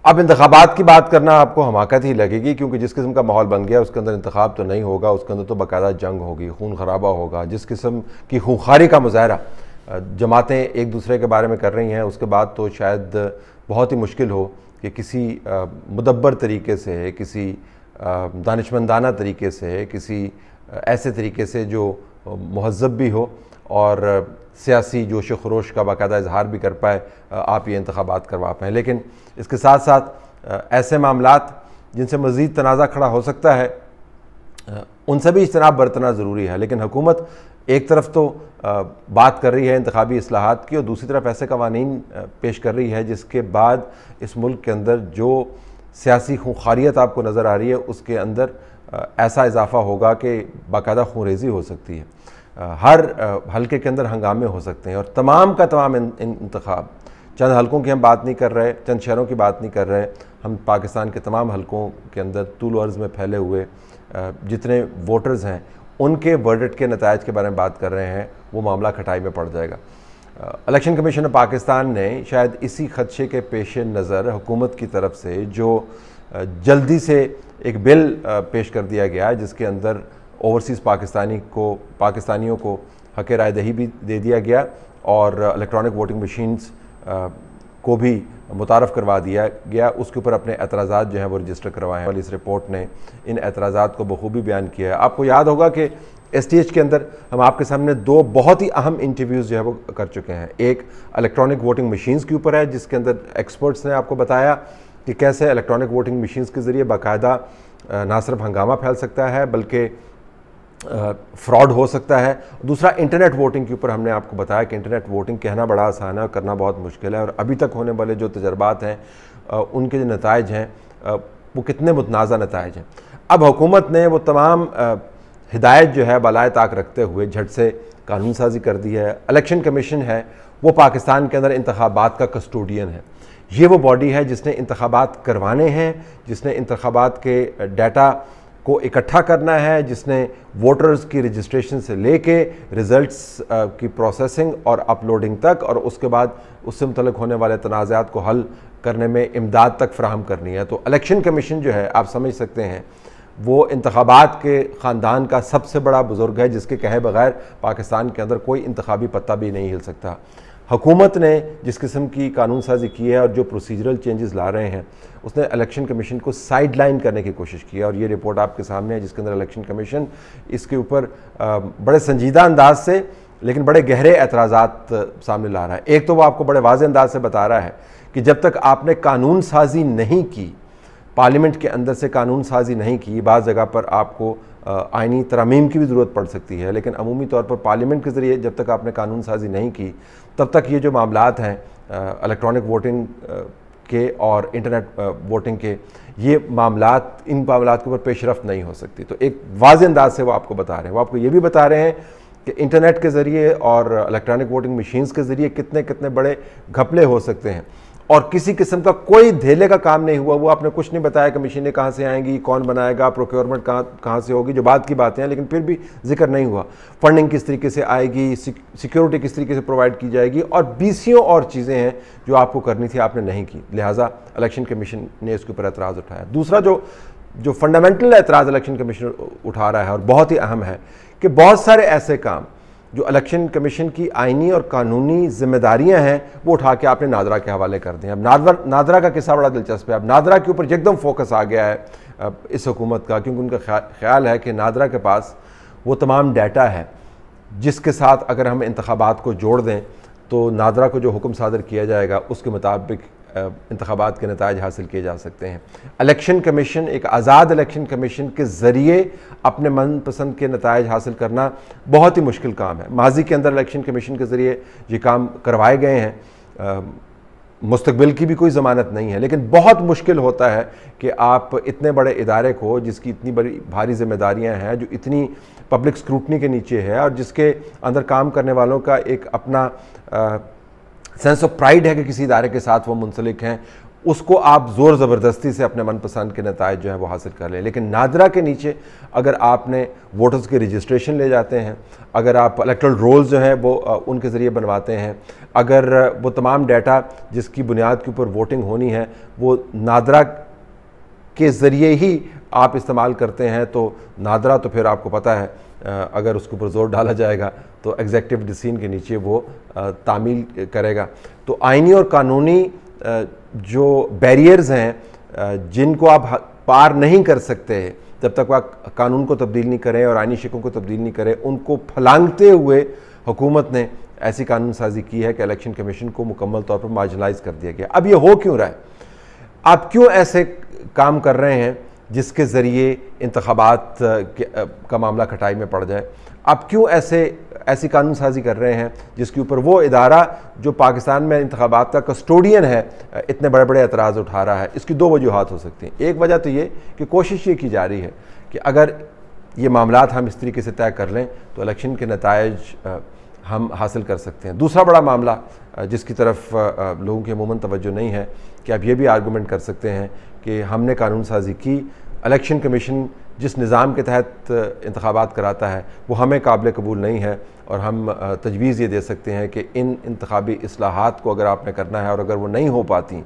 अब इंतखाबात की बात करना आपको हमाकत ही लगेगी, क्योंकि जिस किस्म का माहौल बन गया उसके अंदर इंतखाब तो नहीं होगा, उसके अंदर तो बाकायदा जंग होगी, खून खराबा होगा। जिस किस्म की खूंखारी का मुजाहरा जमातें एक दूसरे के बारे में कर रही हैं, उसके बाद तो शायद बहुत ही मुश्किल हो कि किसी मुदब्बर तरीके से, किसी दानिशमंदाना तरीके से, किसी ऐसे तरीके से जो महज़्ज़ब भी हो और सियासी जोश खरोश का बाकायदा इजहार भी कर पाए, आप ये इंतखाबात करवा पाएँ। लेकिन इसके साथ साथ ऐसे मामलात जिनसे मज़ीद तनाज़ा खड़ा हो सकता है, उनसे भी इज्तनाब बरतना ज़रूरी है। लेकिन हुकूमत एक तरफ तो बात कर रही है इंतखाबी इस्लाहात की, और दूसरी तरफ ऐसे कवानीन पेश कर रही है जिसके बाद इस मुल्क के अंदर जो सियासी खूंखारियत आपको नज़र आ रही है, उसके अंदर ऐसा इजाफ़ा होगा कि बाकायदा खूनरेज़ी हो सकती है, हर हलके के अंदर हंगामे हो सकते हैं। और तमाम का तमाम इंतखाब, चंद हलकों की हम बात नहीं कर रहे, चंद शहरों की बात नहीं कर रहे, हम पाकिस्तान के तमाम हलकों के अंदर तूल अर्ज़ में फैले हुए जितने वोटर्स हैं उनके वर्डिक्ट के नतायज के बारे में बात कर रहे हैं। वो मामला खटाई में पड़ जाएगा। इलेक्शन कमीशन ऑफ पाकिस्तान ने शायद इसी खदशे के पेश नज़र हुकूमत की तरफ से जो जल्दी से एक बिल पेश कर दिया गया है, जिसके अंदर ओवरसीज़ पाकिस्तानियों को हक़ राय दही भी दे दिया गया और इलेक्ट्रॉनिक वोटिंग मशीन्स को भी मुतारफ़ करवा दिया गया, उसके ऊपर अपने एतराज़ात जो हैं वो रजिस्टर करवाए हैं। और इस रिपोर्ट ने इन एतराज़ात को बखूबी बयान किया है। आपको याद होगा कि STH के अंदर हम आपके सामने दो बहुत ही अहम इंटरव्यूज़ जो है वो कर चुके हैं। एक इलेक्ट्रॉनिक वोटिंग मशीन्स के ऊपर है, जिसके अंदर एक्सपर्ट्स ने आपको बताया कि कैसे इलेक्ट्रॉनिक वोटिंग मशीन्स के ज़रिए बाकायदा ना सिर्फ हंगामा फैल सकता है बल्कि फ्रॉड हो सकता है। दूसरा, इंटरनेट वोटिंग के ऊपर हमने आपको बताया कि इंटरनेट वोटिंग कहना बड़ा आसान है और करना बहुत मुश्किल है, और अभी तक होने वाले जो तजर्बात हैं उनके जो नताइज हैं वो कितने मुतनाज़ा नताइज हैं। अब हुकूमत ने वो तमाम हिदायत जो है बलाए ताक रखते हुए झट से कानून साजी कर दी है। इलेक्शन कमीशन है वो पाकिस्तान के अंदर इंतखाबात का कस्टोडियन है। ये वो बॉडी है जिसने इंतखाबात करवाने हैं, जिसने इंतखाबात के डाटा को इकट्ठा करना है, जिसने वोटर्स की रजिस्ट्रेशन से लेके रिज़ल्ट्स की प्रोसेसिंग और अपलोडिंग तक, और उसके बाद उससे मुतल्लिक़ होने वाले तनाज़ात को हल करने में इमदाद तक फ़राहम करनी है। तो इलेक्शन कमीशन जो है, आप समझ सकते हैं, वो इंतखाबात के ख़ानदान का सबसे बड़ा बुज़ुर्ग है, जिसके कहे बगैर पाकिस्तान के अंदर कोई इंतखाबी पत्ता भी नहीं हिल सकता। हुकूमत ने जिस किस्म की कानून साजी की है और जो प्रोसीजरल चेंजेस ला रहे हैं, उसने इलेक्शन कमीशन को साइड लाइन करने की कोशिश की है। और ये रिपोर्ट आपके सामने है, जिसके अंदर इलेक्शन कमीशन इसके ऊपर बड़े संजीदा अंदाज से लेकिन बड़े गहरे एतराज़ात सामने ला रहा है। एक तो वो आपको बड़े वाज़ेह अंदाज से बता रहा है कि जब तक आपने कानून साजी नहीं की, पार्लियामेंट के अंदर से कानून साजी नहीं की, बाज़ जगह पर आपको आइनी तरमीम की भी ज़रूरत पड़ सकती है, लेकिन अमूमी तौर पर पार्लियामेंट के ज़रिए जब तक आपने कानून साजी नहीं की, तब तक ये जो मामलात हैं इलेक्ट्रॉनिक वोटिंग के और इंटरनेट वोटिंग के, ये मामलात, इन मामलात के ऊपर पेशरफ्त नहीं हो सकती। तो एक वाज़ेह अंदाज से वो आपको बता रहे हैं। वो आपको ये भी बता रहे हैं कि इंटरनेट के ज़रिए और इलेक्ट्रॉनिक वोटिंग मशीन्स के ज़रिए कितने कितने बड़े घपले हो सकते हैं, और किसी किस्म का कोई धेले का काम नहीं हुआ। वो आपने कुछ नहीं बताया कि मशीनें कहाँ से आएंगी, कौन बनाएगा, प्रोक्योरमेंट कहाँ से होगी, जो बात की बातें हैं, लेकिन फिर भी जिक्र नहीं हुआ। फंडिंग किस तरीके से आएगी, सिक्योरिटी किस तरीके से प्रोवाइड की जाएगी, और बीसियों और चीज़ें हैं जो आपको करनी थी, आपने नहीं की। लिहाजा इलेक्शन कमीशन ने इसके ऊपर एतराज़ उठाया। दूसरा जो फंडामेंटल एतराज़ इलेक्शन कमीशन उठा रहा है और बहुत ही अहम है कि बहुत सारे ऐसे काम जो इलेक्शन कमीशन की आइनी और कानूनी जिम्मेदारियां हैं वो उठा के आपने नादरा के हवाले कर दी। अब नादरा का किस्सा बड़ा दिलचस्प है। अब नादरा के ऊपर एकदम फोकस आ गया है इस हुकूमत का, क्योंकि उनका ख्याल है कि नादरा के पास वो तमाम डाटा है जिसके साथ अगर हम इंतखाबात को जोड़ दें तो नादरा को जो हुक्म सादर किया जाएगा उसके मुताबिक इंतखाबात के नताइज हासिल किए जा सकते हैं। इलेक्शन कमीशन, एक आज़ाद इलेक्शन कमीशन के ज़रिए अपने मनपसंद के नताइज हासिल करना बहुत ही मुश्किल काम है। माजी के अंदर इलेक्शन कमीशन के ज़रिए ये काम करवाए गए हैं, मुस्तकबिल की भी कोई ज़मानत नहीं है, लेकिन बहुत मुश्किल होता है कि आप इतने बड़े इदारे को, जिसकी इतनी बड़ी भारी जिम्मेदारियां हैं, जो इतनी पब्लिक स्क्रूटनी के नीचे है और जिसके अंदर काम करने वालों का एक अपना सेंस ऑफ प्राइड है कि किसी इदारे के साथ वो मुंसलिक हैं, उसको आप ज़ोर ज़बरदस्ती से अपने मनपसंद के नताइज जो है वो हासिल कर लें। लेकिन नादरा के नीचे अगर आपने वोटर्स के रजिस्ट्रेशन ले जाते हैं, अगर आप इलेक्टोरल रोल्स जो हैं वो उनके ज़रिए बनवाते हैं, अगर वो तमाम डाटा जिसकी बुनियाद के ऊपर वोटिंग होनी है वो नादरा के ज़रिए ही आप इस्तेमाल करते हैं, तो नादरा तो फिर आपको पता है अगर उसके ऊपर ज़ोर डाला जाएगा तो एग्जेक्टिव डिसीजन के नीचे वो तामील करेगा। तो आइनी और कानूनी जो बैरियर्स हैं जिनको आप पार नहीं कर सकते जब तक वह कानून को तब्दील नहीं करें और आइनी शिकों को तब्दील नहीं करें, उनको फलांगते हुए हुकूमत ने ऐसी कानून साजी की है कि इलेक्शन कमीशन को मुकम्मल तौर पर मार्जिनलाइज कर दिया गया। अब ये हो क्यों रहा है? आप क्यों ऐसे काम कर रहे हैं जिसके ज़रिए इंतखाबात का मामला खटाई में पड़ जाए? आप क्यों ऐसी कानून साजी कर रहे हैं जिसके ऊपर वो इदारा जो पाकिस्तान में इंतखाबात का कस्टोडियन है इतने बड़े बड़े एतराज़ उठा रहा है? इसकी दो वजूहात हो सकती हैं। एक वजह तो ये कि कोशिश ये की जा रही है कि अगर ये मामलात हम इस तरीके से तय कर लें तो इलेक्शन के नताइज हम हासिल कर सकते हैं। दूसरा बड़ा मामला जिसकी तरफ लोगों की अमूमन तवज्जो नहीं है कि आप ये भी आर्गूमेंट कर सकते हैं कि हमने कानून साजी की, इलेक्शन कमीशन जिस निज़ाम के तहत इंतखाबात कराता है वो हमें काबिल कबूल नहीं है और हम तजवीज़ ये दे सकते हैं कि इन इंतखाबी इस्लाहात को अगर आपने करना है और अगर वो नहीं हो पाती,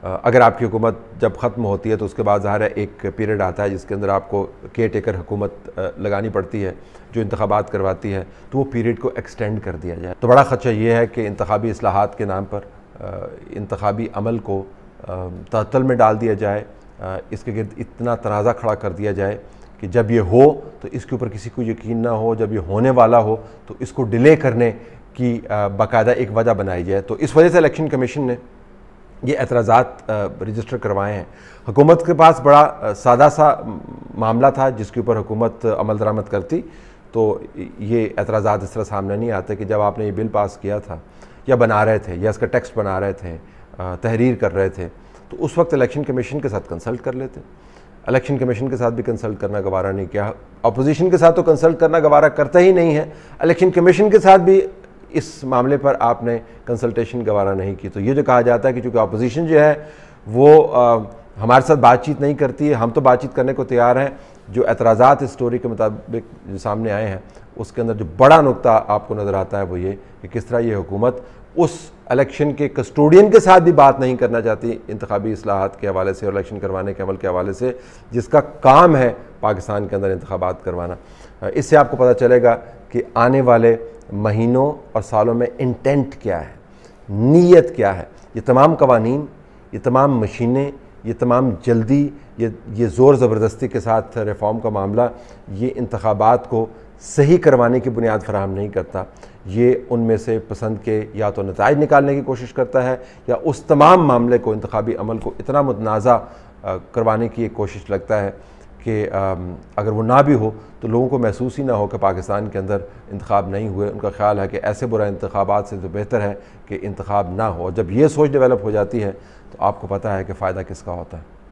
अगर आपकी हुकूमत जब ख़त्म होती है तो उसके बाद ज़ाहिर है एक पीरियड आता है जिसके अंदर आपको केयर टेकर हुकूमत लगानी पड़ती है जो इंतखाबात करवाती है, तो वो पीरियड को एक्सटेंड कर दिया जाए। तो बड़ा ख़दशा ये है कि इंतखाबी इस्लाहात के नाम पर इंतखाबी अमल को तअत्तुल में डाल दिया जाए, इसके गिर्द इतना तनाज़ा खड़ा कर दिया जाए कि जब ये हो तो इसके ऊपर किसी को यकीन ना हो, जब ये होने वाला हो तो इसको डिले करने की बाकायदा एक वजह बनाई जाए। तो इस वजह से इलेक्शन कमीशन ने ये एतराज़ात रजिस्टर करवाए हैं। हुकूमत के पास बड़ा सादा सा मामला था जिसके ऊपर हुकूमत अमल दरामद करती, तो ये एतराज़ात इस तरह सामने नहीं आते कि जब आपने ये बिल पास किया था या बना रहे थे या इसका टेक्स्ट बना रहे थे, तहरीर कर रहे थे, तो उस वक्त इलेक्शन कमीशन के साथ कंसल्ट कर लेते। इलेक्शन कमीशन के साथ भी कंसल्ट करना गवारा नहीं किया, अपोजिशन के साथ तो कंसल्ट करना गवारा करता ही नहीं है, इलेक्शन कमीशन के साथ भी इस मामले पर आपने कंसल्टेशन गवारा नहीं की। तो ये जो कहा जाता है कि चूँकि अपोजिशन जो है वो हमारे साथ बातचीत नहीं करती है, हम तो बातचीत करने को तैयार हैं, जो एतराज़ात इस स्टोरी के मुताबिक जो सामने आए हैं उसके अंदर जो बड़ा नुक्ता आपको नज़र आता है वो ये कि किस तरह ये हुकूमत उस इलेक्शन के कस्टोडियन के साथ भी बात नहीं करना चाहती इंतखाबी इस्लाहात के हवाले से और इलेक्शन करवाने के अमल के हवाले से, जिसका काम है पाकिस्तान के अंदर इंतखाबात करवाना। इससे आपको पता चलेगा कि आने वाले महीनों और सालों में इंटेंट क्या है, नीयत क्या है। ये तमाम कवानीन, ये तमाम मशीनें, ये तमाम जल्दी, ये ज़ोर ज़बरदस्ती के साथ रिफॉर्म का मामला ये इंतखाबात को सही करवाने की बुनियाद फराहम नहीं करता। ये उनमें से पसंद के या तो नताइज निकालने की कोशिश करता है या उस तमाम मामले को, इंतखाबी अमल को इतना मुतनाज़ा करवाने की एक कोशिश लगता है कि अगर वो ना भी हो तो लोगों को महसूस ही ना हो कि पाकिस्तान के अंदर इंतखाब नहीं हुए। उनका ख्याल है कि ऐसे बुरा इंतखाबात से तो बेहतर है कि इंतखाब ना हो। जब ये सोच डेवलप हो जाती है तो आपको पता है कि फ़ायदा किसका होता है।